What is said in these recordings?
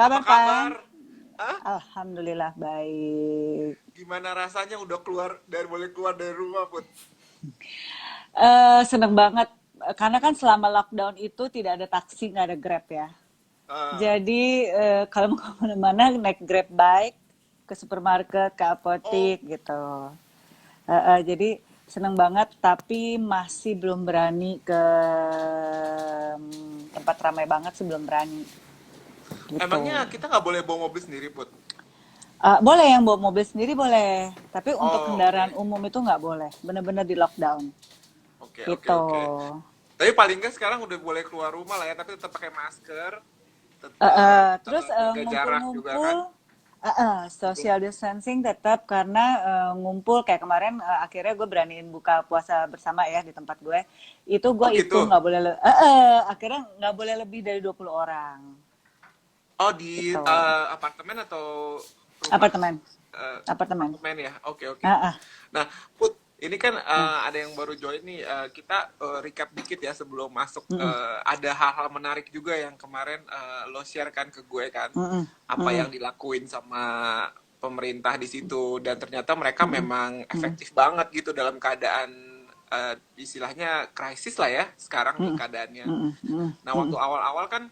Apa Kabar, Pan? kabar? Hah? Alhamdulillah baik. Gimana rasanya udah boleh keluar dari rumah, Put? Seneng banget karena kan selama lockdown itu tidak ada taksi, nggak ada Grab ya. Ah. Jadi kalau mau kemana-mana naik Grab bike ke supermarket, ke Oh, apotik gitu. Jadi seneng banget, tapi masih belum berani ke tempat ramai banget sih belum berani gitu. emangnya kita nggak boleh bawa mobil sendiri, Put? Boleh yang bawa mobil sendiri boleh, tapi untuk Oh, kendaraan oke. umum itu nggak boleh. Bener-bener di lockdown. Oke, oke, Gitu. oke. Tapi paling nggak sekarang udah boleh keluar rumah lah ya, tapi tetap pakai masker, tetap Terus jaga jarak juga ngumpul-ngumpul, kan? social distancing tetap karena ngumpul kayak kemarin akhirnya gue beraniin buka puasa bersama ya di tempat gue. Itu gue Oh hitung gitu. nggak boleh, akhirnya nggak boleh lebih dari 20 orang. Oh di Gitu. apartemen atau rumah Apartemen, eh, apartemen. apartemen ya? Oke, oke. Ah, ah, Nah, Put, ini kan ah. ada yang baru join nih. Kita recap dikit ya sebelum masuk. Mm-mm, Ada hal-hal menarik juga yang kemarin lo share kan ke gue kan, mm-mm, apa mm-mm, yang dilakuin sama pemerintah di situ dan ternyata mereka mm-mm, memang mm-mm, efektif banget gitu dalam keadaan istilahnya krisis lah ya sekarang nih mm-mm, keadaannya. mm-mm, mm-mm, Nah, waktu mm-mm. awal-awal kan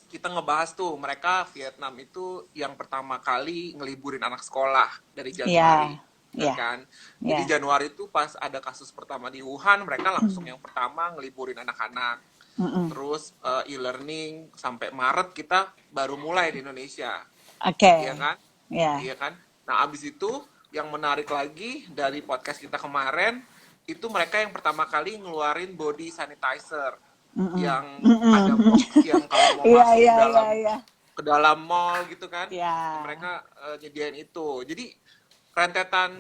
kita ngebahas tuh mereka Vietnam itu yang pertama kali ngeliburin anak sekolah dari Iya, Januari, bener iya, kan? iya. Jadi Januari itu pas ada kasus pertama di Wuhan, mereka langsung yang pertama ngeliburin anak-anak. Mm-mm. Terus e-learning sampai Maret kita baru mulai di Indonesia, Oke, iya kan? ya. Iya kan? Nah, abis itu yang menarik lagi dari podcast kita kemarin itu mereka yang pertama kali ngeluarin body sanitizer Mm-mm. yang ada Mm-mm. box yang kalau mau Iya, masuk iya, iya, iya. ke dalam mall gitu kan Ya, mereka nyediain itu jadi rentetan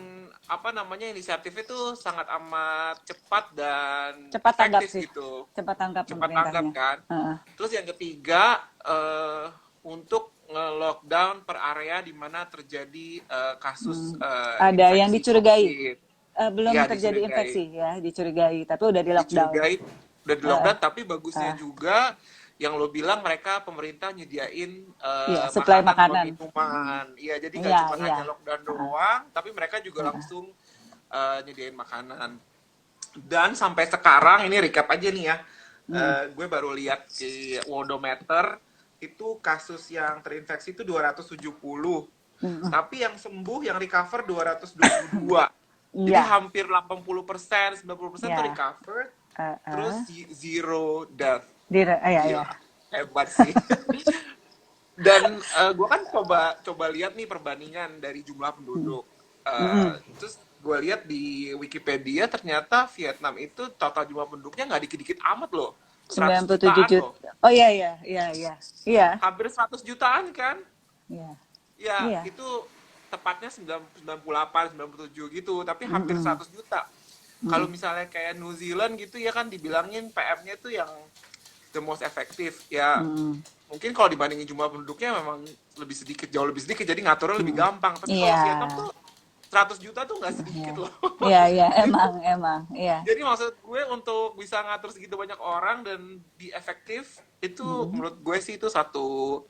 apa namanya inisiatif itu sangat amat cepat dan cepat tanggap efektif sih. gitu Cepat tanggap cepat tanggap pemerintahnya. kan Heeh. terus yang ketiga untuk nge-lockdown per area di mana terjadi kasus Ada yang infeksi dicurigai. COVID Belum ya terjadi dicurigai infeksi ya, dicurigai, tapi udah di lockdown. dicurigai udah di Heeh. lockdown tapi bagusnya Ah, juga yang lo bilang mereka pemerintah nyediain iya, supply makanan sama makanan. minuman iya jadi nggak Iya, cuma iya. hanya lockdown Heeh, doang tapi mereka juga heeh. langsung nyediain makanan dan sampai sekarang ini recap aja nih ya Mm, gue baru lihat di Worldometer itu kasus yang terinfeksi itu 270 mm. tapi yang sembuh yang recover 222 jadi Iya, hampir 80% 90% tuh iya. recovered Heeh. terus zero death. Iya, iya. Gila, hebat sih. Dan gue kan coba coba lihat nih perbandingan dari jumlah penduduk. Mm-mm. Terus gue lihat di Wikipedia ternyata Vietnam itu total jumlah penduduknya nggak dikit-dikit amat loh. 100 97 jutaan loh. juta. Oh iya, iya, iya, iya. Iya, Hampir 100 jutaan kan? iya, Ya, iya. itu tepatnya 98, 97 gitu, tapi hampir Mm-mm. 100 juta. Kalau Mm-mm. misalnya kayak New Zealand gitu ya kan dibilangin PM-nya itu yang the most effective. Ya, Mm-mm. mungkin kalau dibandingin jumlah penduduknya memang lebih sedikit, jauh lebih sedikit, jadi ngaturnya lebih Mm-mm. gampang. Tapi kalau Iya, Vietnam tuh 100 juta tuh nggak iya, sedikit loh. iya, iya. jadi, Emang, iya. jadi maksud gue untuk bisa ngatur segitu banyak orang dan be efektif, itu Mm-mm. menurut gue sih itu satu,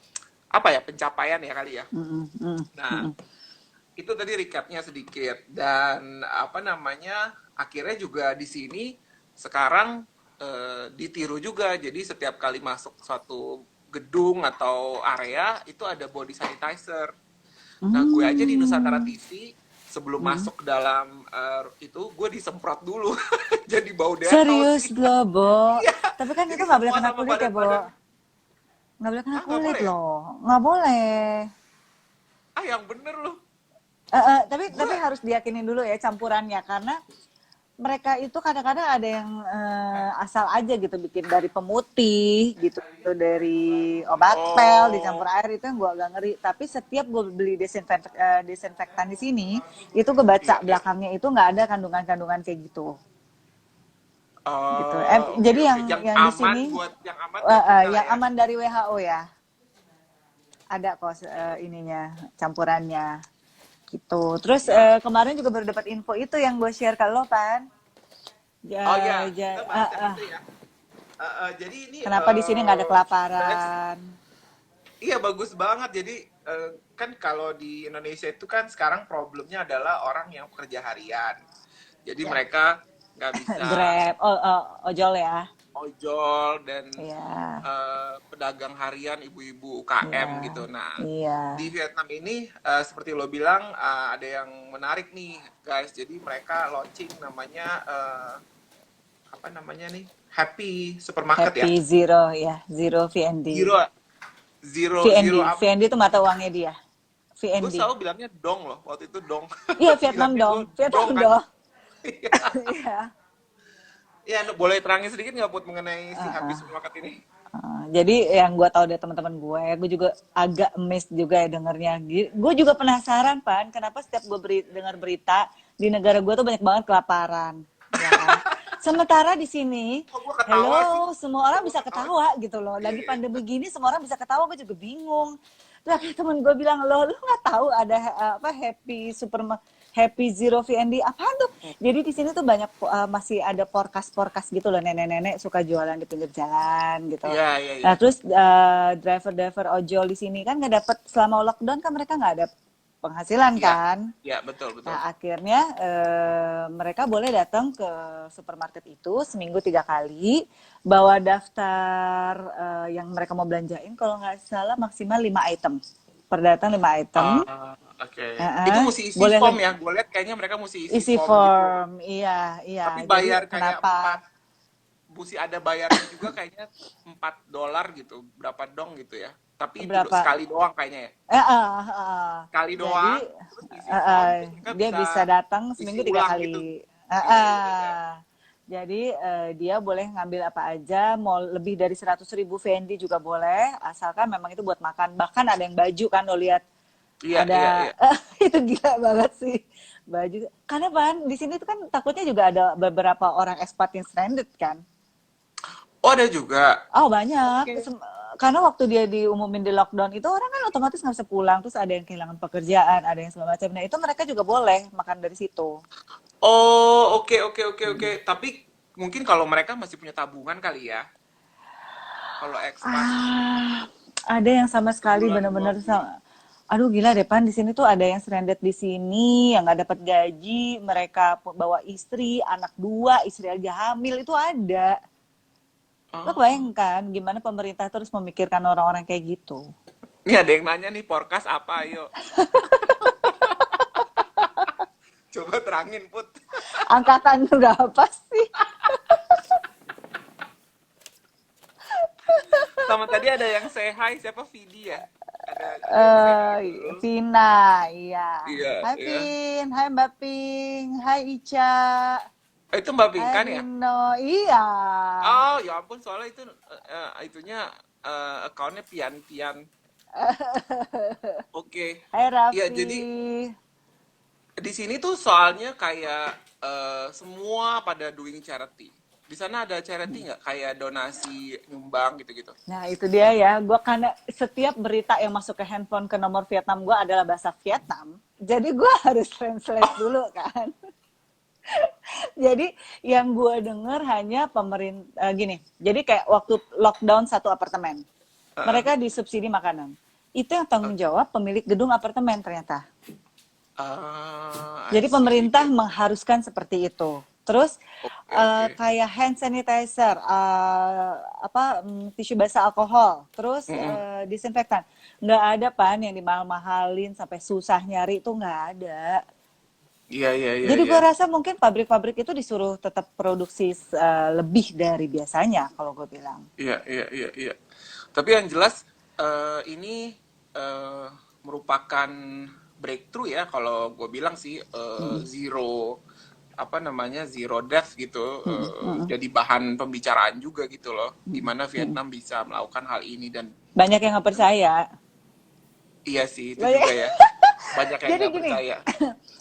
apa ya, pencapaian ya kali ya. Mm-mm. Mm-mm. Nah, Mm-mm. itu tadi recapnya sedikit dan apa namanya akhirnya juga di sini sekarang ditiru juga jadi setiap kali masuk suatu gedung atau area itu ada body sanitizer. Nah gue aja di Nusantara Mm. TV sebelum Mm. masuk ke dalam itu gue disemprot dulu jadi bau detol Serius sih. loh, Bo. Iya Tapi kan itu jadi nggak boleh semua kena sama kulit ya, Bo. badan-badan Nggak boleh kena ah nggak kulit boleh ya loh. Nggak boleh. ah yang bener loh Tapi gue harus diyakinin dulu ya campurannya karena mereka itu kadang-kadang ada yang asal aja gitu bikin dari pemutih gitu dari obat pel dicampur oh air itu yang gue agak ngeri. Tapi setiap gue beli desinfektan di sini itu gue baca iya iya. belakangnya itu nggak ada kandungan-kandungan kayak gitu. Oh, oke Jadi oke. yang di sini Yang aman buat kita lah yang ya. aman dari WHO ya ada kok ininya campurannya gitu. Terus Nah, kemarin juga baru dapat info itu yang gue share ke lo kan. oh Ja, ya, ja, kita bahas yang itu ya. Jadi ini kenapa di sini nggak ada sebenarnya kelaparan? iya bagus banget. Jadi kan kalau di Indonesia itu kan sekarang problemnya adalah orang yang pekerja harian. Jadi Ya. mereka nggak bisa Grab, ojol ya. ojol dan Iya, pedagang harian, ibu-ibu UKM iya, gitu. Nah, iya. di Vietnam ini seperti lo bilang ada yang menarik nih guys. Jadi mereka launching namanya apa namanya nih? Happy Supermarket ya. Happy Zero ya, Zero VND. Zero zero VND, zero apa? VND itu mata uangnya dia. Gue VND. selalu bilangnya dong loh. Waktu itu dong. Iya, Vietnam Bilangnya dong, gue Vietnam dong kan. dong. Iya. Ya, boleh terangin sedikit nggak Put mengenai si Happy Uh-uh. Supermarket ini? Jadi yang gue tahu dari teman-teman gue juga agak amazed juga ya dengernya. Gue juga penasaran Pan, kenapa setiap gue dengar berita di negara gue tuh banyak banget kelaparan, ya kan? Sementara di sini, Kok gue ketawa sih? hello, semua Kok orang gue bisa ketawa? ketawa gitu loh. Iya, Lagi iya. pandemi gini, semua orang bisa ketawa, gue juga bingung. Terus temen gue bilang, lo nggak tahu ada apa Happy Zero VND apaan tuh? Jadi di sini tuh banyak masih ada porkas-porkas gitu loh, nenek-nenek suka jualan di pinggir jalan gitu. Iya, iya, Nah iya. terus driver-driver ojol di sini kan nggak dapet selama lockdown kan mereka nggak ada penghasilan Iya, kan. iya, betul, betul. Nah akhirnya mereka boleh datang ke supermarket itu seminggu 3 kali, bawa daftar yang mereka mau belanjain. Kalau nggak salah maksimal 5 item. Per datang 5 item. Oke. Itu Heeh, mesti isi boleh form ya. Gue lihat kayaknya mereka mesti isi isi form gitu. form, iya, iya. Tapi Jadi bayar kayak kenapa? 4, mesti ada bayarnya juga kayaknya $4 gitu. Berapa dong gitu ya. Tapi itu Berapa? sekali doang kayaknya ya. Eh, eh, eh. Sekali Jadi doang, terus isi form, terus mereka dia bisa bisa datang isi seminggu tiga ulang gitu. kali. Iya, iya, iya. Jadi dia boleh ngambil apa aja, mau lebih dari 100.000 VND juga boleh, asalkan memang itu buat makan. Bahkan ada yang baju kan, lo lihat Iya, iya, ada iya. itu gila banget sih baju. Karena Pan di sini tuh kan takutnya juga ada beberapa orang expat yang stranded kan. Oh, ada juga. Oh banyak, Oke. karena waktu dia diumumin di lockdown itu orang kan otomatis nggak bisa pulang, terus ada yang kehilangan pekerjaan, ada yang segala macam. Nah itu mereka juga boleh makan dari situ. Oh, oke, oke, oke, oke. Tapi mungkin kalau mereka masih punya tabungan kali ya. Kalau expat Ah, ada yang sama sekali sebulan dua bener-bener bulan. aduh gila deh Pan, di sini tuh ada yang stranded di sini, yang nggak dapat gaji, mereka bawa istri, anak dua, istri aja hamil itu ada. Lo Oh. bayangkan gimana pemerintah terus memikirkan orang-orang kayak gitu. Ini ada yang nanya nih, forecast apa? Ayo, coba terangin, Put. Angkatan berapa sih? Sama tadi ada yang say hi, siapa Vidi ya? Ada yang say hi ke lu. Vina, iya. Iya, Hai iya. Vin, hai Mbak Ping, hai Ica, Itu Mbak hai Pinkan ya? Rino, iya. Oh, ya ampun, soalnya itu itunya accountnya Pian-Pian. Oke. Hai Iya, Raffi. jadi di sini tuh soalnya kayak semua pada doing charity. Di sana ada charity nggak? Kayak donasi, nyumbang gitu-gitu. Nah itu dia ya, gue karena setiap berita yang masuk ke handphone ke nomor Vietnam gue adalah bahasa Vietnam, jadi gue harus translate Oh, dulu kan. Jadi yang gue denger hanya pemerintah gini, jadi kayak waktu lockdown satu apartemen, heeh. mereka disubsidi makanan. Itu yang tanggung jawab pemilik gedung apartemen ternyata. I Jadi see. pemerintah mengharuskan seperti itu. Terus Oke, oke. kayak hand sanitizer, tisu basah alkohol, terus Mm-mm. disinfektan. Nggak ada Pan yang dimahal-mahalin sampai susah nyari itu nggak ada. Iya, iya, iya, Jadi iya. gue rasa mungkin pabrik-pabrik itu disuruh tetap produksi lebih dari biasanya kalau gue bilang. Iya, iya, iya, iya. Tapi yang jelas ini eh, merupakan breakthrough ya kalau gue bilang sih zero apa namanya zero death gitu jadi bahan pembicaraan juga gitu loh gimana Vietnam bisa melakukan hal ini dan Banyak yang nggak percaya. iya sih itu juga Banyak. ya banyak yang Jadi nggak gini, percaya.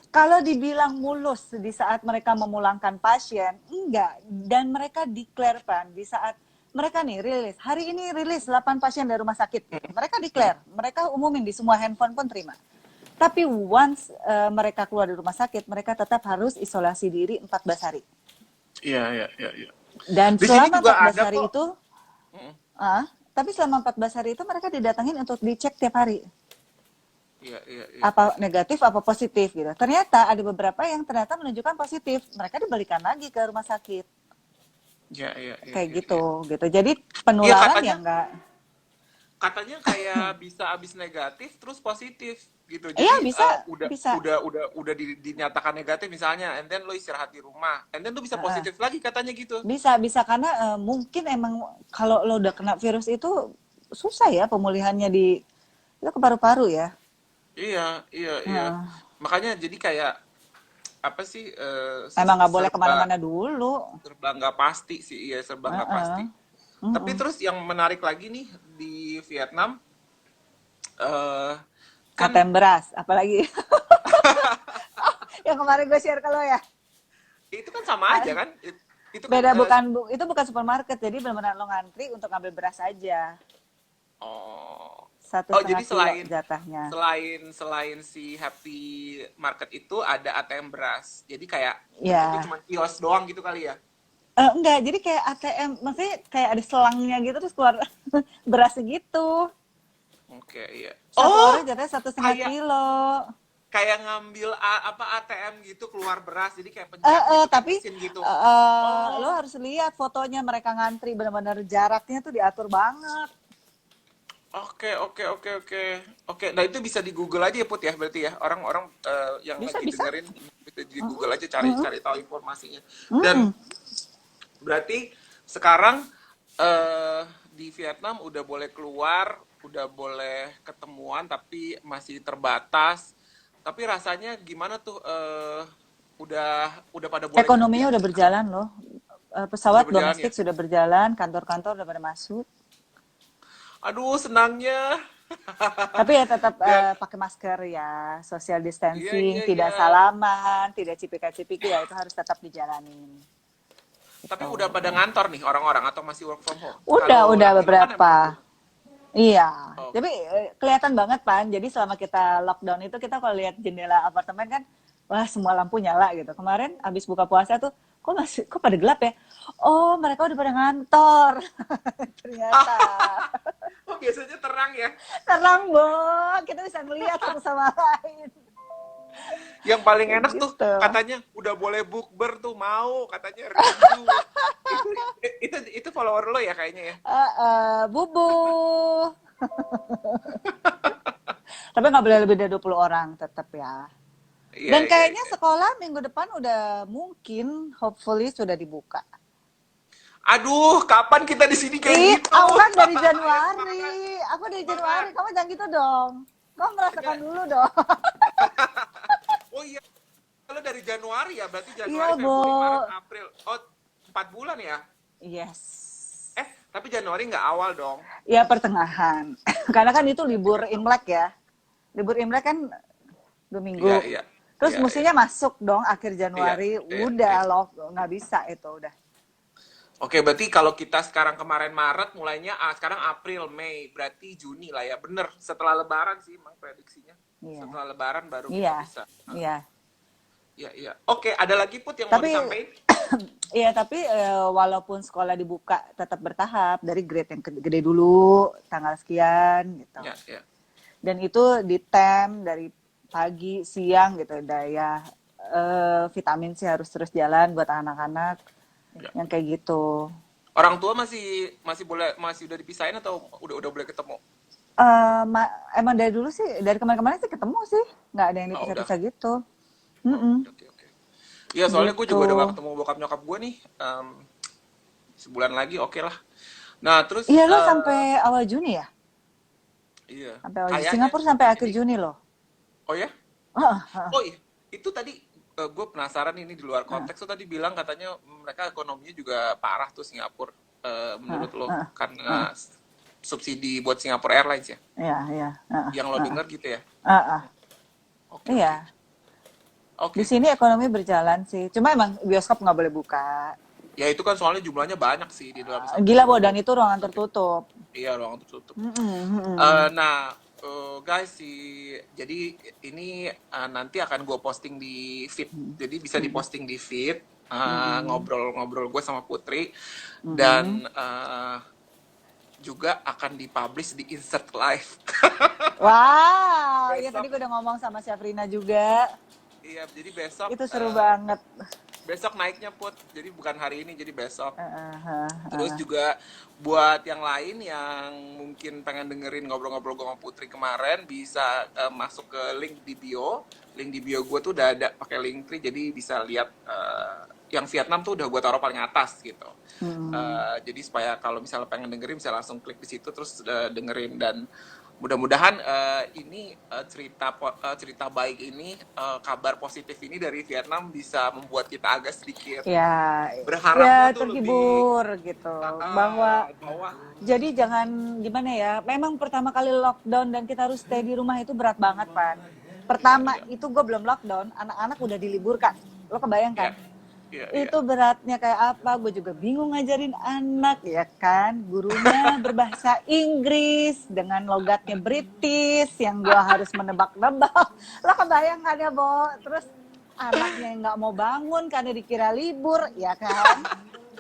kalau dibilang mulus di saat mereka memulangkan pasien, enggak. Dan mereka declare Pan, di saat mereka nih rilis, hari ini rilis 8 pasien dari rumah sakit. Mereka declare, mereka umumin di semua handphone pun terima. Tapi once mereka keluar dari rumah sakit, mereka tetap harus isolasi diri 14 hari. Iya, iya, iya, iya. Dan Di sini selama juga 14 ada hari kok. itu, Mm-mm. ah, Tapi selama 14 hari itu mereka didatengin untuk dicek tiap hari. Iya, iya, iya. Apa negatif, apa positif gitu. Ternyata ada beberapa yang ternyata menunjukkan positif. Mereka dibalikan lagi ke rumah sakit. Iya, iya, iya, Kayak iya, gitu, iya. gitu. Jadi Iya, penularan katanya ya enggak. katanya kayak bisa abis negatif terus positif gitu. Iya, Jadi bisa, udah bisa. dinyatakan negatif misalnya, and then lo istirahat di rumah, and then lo bisa Heeh. positif lagi katanya gitu. Bisa, bisa karena mungkin emang kalau lo udah kena virus itu susah ya pemulihannya di itu ke paru-paru ya. Iya, iya, iya. Heeh. Makanya jadi kayak apa sih Emang nggak boleh serba kemana-mana dulu. serba nggak pasti sih, iya serba nggak Heeh. pasti. Tapi Mm-mm. terus yang menarik lagi nih di Vietnam, eh kan ATM beras, apalagi yang kemarin gue share ke lo ya. itu kan sama aja kan? Itu kan Beda, itu bukan supermarket, jadi benar-benar lo ngantri untuk ngambil beras aja. oh Satu oh setengah jadi kilo selain jatahnya. selain selain si Happy Market itu ada ATM beras. Jadi kayak bentuknya Ya, cuma kios doang gitu kali ya. enggak, jadi kayak ATM, maksudnya kayak ada selangnya gitu terus keluar berasnya gitu. Oke, iya. Satu Oh, orang jatahnya satu setengah kayak kilo. kayak ngambil apa ATM gitu keluar beras. Jadi kayak pencet gitu kayak Tapi mesin gitu. lo Oh, harus lihat fotonya mereka ngantri benar-benar jaraknya tuh diatur banget. oke, oke, oke, oke. Oke, nah itu bisa di Google aja ya Put ya berarti ya. Orang-orang yang Bisa, lagi bisa. dengerin bisa di Mm-mm, Google aja cari mm-mm, cari tahu informasinya. Dan mm-mm. berarti sekarang eh di Vietnam udah boleh keluar, udah boleh ketemuan tapi masih terbatas. Tapi rasanya gimana tuh udah pada boleh Ekonominya udah beraktivitas? berjalan loh. Udah Pesawat berjalan ya? domestik sudah berjalan, kantor-kantor udah pada masuk. Aduh, senangnya. Tapi ya tetap Dan pakai masker ya, social iya distancing, iya iya. tidak salaman, tidak cipika-cipiki ya itu harus tetap dijalanin. Tapi Gitu. udah pada ngantor nih orang-orang atau masih work from home? Kalau Udah laki lo kan emang full. beberapa. Iya, Oh, tapi kelihatan banget Pan. Jadi selama kita lockdown itu kita kalau lihat jendela apartemen kan, wah semua lampu nyala gitu. Kemarin abis buka puasa tuh, kok pada gelap ya? Oh mereka udah pada ngantor. Ternyata oh biasanya terang ya. terang boh, kita bisa ngeliat satu sama lain. Yang paling Kayak enak tuh gitu. katanya udah boleh bukber tuh mau katanya rindu. Itu itu follower lo ya kayaknya ya. Bubu. Tapi nggak boleh lebih dari 20 orang tetap ya. Iya Dan iya kayaknya iya. sekolah minggu depan udah mungkin, hopefully sudah dibuka. Aduh, kapan kita di sini kayak Ih, gitu? aku kan dari Ayo semangat, Januari. Aku dari Januari. semangat. Kamu jangan gitu dong. Kamu merasakan Ja- dulu dong. Oh iya, lo dari Januari ya, berarti Iya, Januari, Bo. Februari, Maret, April. Oh, 4 bulan ya? Yes. Tapi Januari nggak awal dong. Ya, pertengahan. Karena kan itu libur Imlek ya. Libur Imlek kan 2 minggu. Iya, iya. Terus Iya, iya. mestinya masuk dong akhir Iya, Januari. iya, Udah iya. loh, nggak bisa itu udah. Oke, berarti kalau kita sekarang kemarin Maret, mulainya sekarang April, Mei, berarti Juni lah ya. Bener, setelah Lebaran sih emang prediksinya. Iya, Setelah Lebaran baru kita iya, bisa. iya. Iya, iya. Oke, ada lagi Put yang mau Tapi disampaikan? Iya, tapi walaupun sekolah dibuka tetap bertahap dari grade yang gede dulu, tanggal sekian gitu. Ya, ya. Dan itu di tem dari pagi, siang gitu, daya vitamin C harus terus jalan buat anak-anak Ya. yang kayak gitu. Orang tua masih masih boleh masih udah dipisahin atau udah boleh ketemu? Emang dari dulu sih, dari kemarin-kemarin sih ketemu sih, nggak ada yang Oh, udah. dipisah-pisah gitu. Oh, Mm-mm, oke, oke, oke. Iya, soalnya gue gitu. juga udah gak ketemu bokap nyokap gue nih. Sebulan lagi oke lah. Nah, terus Iya lo sampai awal Juni ya? iya, Sampai awal Juni. kayaknya Singapura sih. sampai akhir Ini Juni loh. oh ya? Ah, ah, Oh iya, itu tadi gue penasaran ini di luar ah, konteks tuh tadi bilang katanya mereka ekonominya juga parah tuh Singapura ah, menurut lo ah, ah. karena subsidi buat Singapore Airlines ya, Iya, iya. Ah, yang lo ah, dengar gitu ya? ah, ah. Oke oke Iya. Di oke. sini ekonomi berjalan sih. Cuma emang bioskop nggak boleh buka. Ya itu kan soalnya jumlahnya banyak sih di dalam satu Gila Bo, dan itu ruangan sakit. tertutup. Iya ruang tertutup. Mm-mm, mm-mm. Nah, guys, jadi ini nanti akan gue posting di feed. Jadi bisa diposting di feed Mm-mm, ngobrol-ngobrol gue sama Putri mm-mm. dan juga akan dipublish di Insert Live. Wow, ya Besok, tadi gue udah ngomong sama Syafrina juga. iya, jadi besok Itu seru banget. besok naiknya Put. Jadi bukan hari ini, jadi besok. Terus Uh. juga buat yang lain yang mungkin pengen dengerin ngobrol-ngobrol gue sama Putri kemarin, bisa masuk ke link di bio. Link di bio gue tuh udah ada pakai Linktree, jadi bisa lihat yang Vietnam tuh udah gue taruh paling atas gitu. Jadi supaya kalau misalnya pengen dengerin bisa langsung klik di situ terus dengerin. Dan mudah-mudahan ini cerita baik ini, kabar positif ini dari Vietnam bisa membuat kita agak sedikit Ya, berharapnya ya tuh lebih terhibur gitu. Bahwa bawah. jadi jangan gimana ya. Memang pertama kali lockdown dan kita harus stay di rumah itu berat banget, Pan. Pertama Iya, itu gue belum lockdown, anak-anak udah diliburkan. Lo kebayang kan? iya, iya. Itu beratnya kayak apa? Gue juga bingung ngajarin anak, ya kan? Gurunya berbahasa Inggris dengan logatnya British yang gue harus menebak-nebak. Lo kebayang kan ya, Bo? Terus anaknya yang nggak mau bangun karena dikira libur, ya kan?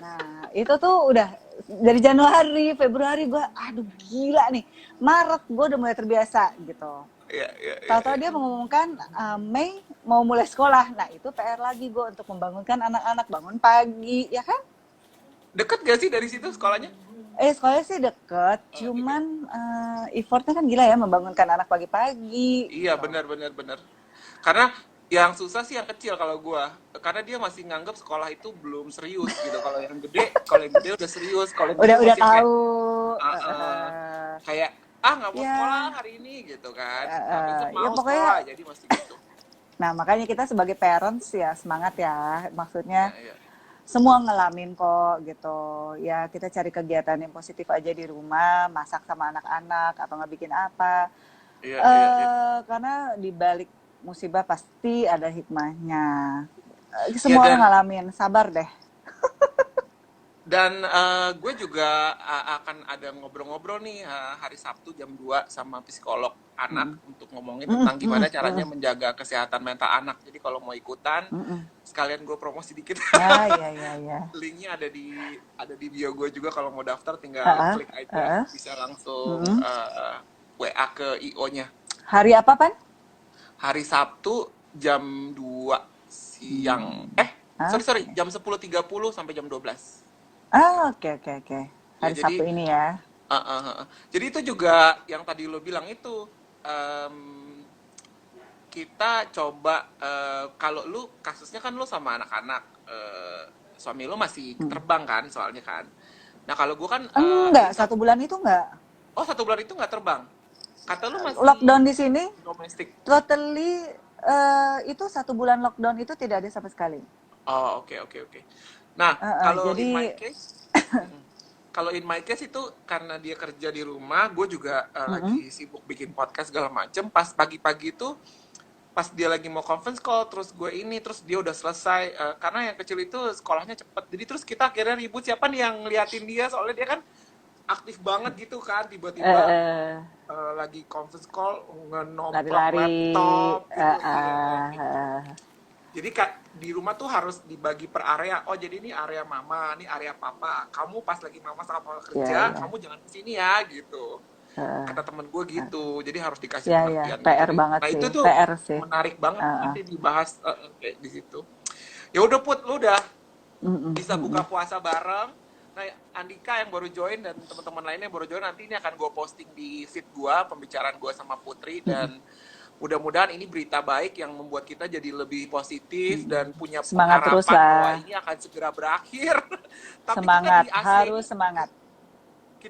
Nah, itu tuh udah dari Januari, Februari gue, aduh gila nih. Maret gue udah mulai terbiasa gitu. Iya, iya, iya, Tahu-tahu iya. dia mengumumkan Mei mau mulai sekolah. Nah, itu PR lagi gue untuk membangunkan anak-anak bangun pagi, ya kan? Deket gak sih dari situ sekolahnya? Sekolahnya sih deket, Oke, oke. cuman effortnya kan gila ya membangunkan anak pagi-pagi Iya, gitu. benar, benar, benar. Karena yang susah sih yang kecil kalau gua, karena dia masih nganggap sekolah itu belum serius gitu. Kalau yang gede udah serius. Kalau yang gede Udah masih yang kayak tahu, "Ah, kayak nggak mau sekolah ya, hari ini gitu kan. Besok ya mau sekolah, pokoknya. jadi masih gitu. Nah, makanya kita sebagai parents ya semangat ya, Iya, maksudnya. iya. Semua ngalamin kok gitu. Ya kita cari kegiatan yang positif aja di rumah, masak sama anak-anak atau nggak bikin apa. Iya, iya, iya. Karena di balik musibah pasti ada hikmahnya. Ya, Semua orang ngalamin, sabar deh. dan gue juga akan ada ngobrol-ngobrol nih hari Sabtu jam 2 sama psikolog anak untuk ngomongin tentang gimana caranya menjaga kesehatan mental anak. Jadi kalau mau ikutan, sekalian gue promosi dikit. Ya. Linknya ada di bio gue juga, kalau mau daftar tinggal klik aja, bisa langsung WA ke IO-nya. Hari apa, Pan? Hari Sabtu jam 2 siang. Sorry, jam 10.30 sampai jam 12. Oke. Ya, Hari Sabtu ini ya. jadi itu juga yang tadi lo bilang itu, kita coba, kalau lu kasusnya kan lu sama anak-anak, suami lu masih terbang kan soalnya kan. Nah kalau gue kan Enggak, 1 bulan itu enggak. 1 bulan itu nggak terbang. Kata lu Lockdown masih di sini, domestik. totally itu 1 bulan lockdown itu tidak ada sama sekali. Oh, oke. Nah, kalau in my Jadi case, kalau in my case itu karena dia kerja di rumah, gue juga lagi sibuk bikin podcast segala macem. Pas pagi-pagi itu, pas dia lagi mau conference call, terus dia udah selesai. Karena yang kecil itu sekolahnya cepet. Jadi terus kita akhirnya ribut siapa nih yang ngeliatin dia, soalnya dia kan aktif banget gitu kan, tiba-tiba lagi conference call ngenomplok lari-lari. laptop gitu. Jadi di rumah tuh harus dibagi per area. Oh, jadi ini area mama, ini area papa. Kamu pas lagi mama sama papa kerja, kamu jangan kesini ya gitu. Kata temen gue gitu. Jadi harus dikasih pengertian. PR Gitu. banget Nah sih. itu tuh PR sih. menarik banget nanti dibahas kayak di situ. Ya udah Put, lu udah bisa buka puasa bareng. Nah, Andika yang baru join dan teman-teman lainnya yang baru join, nanti ini akan gue posting di feed gue, pembicaraan gue sama Putri, dan mudah-mudahan ini berita baik yang membuat kita jadi lebih positif dan punya Semangat pengharapan terus lah. bahwa ini akan segera berakhir. Tapi Semangat, kita di AC harus ini, semangat.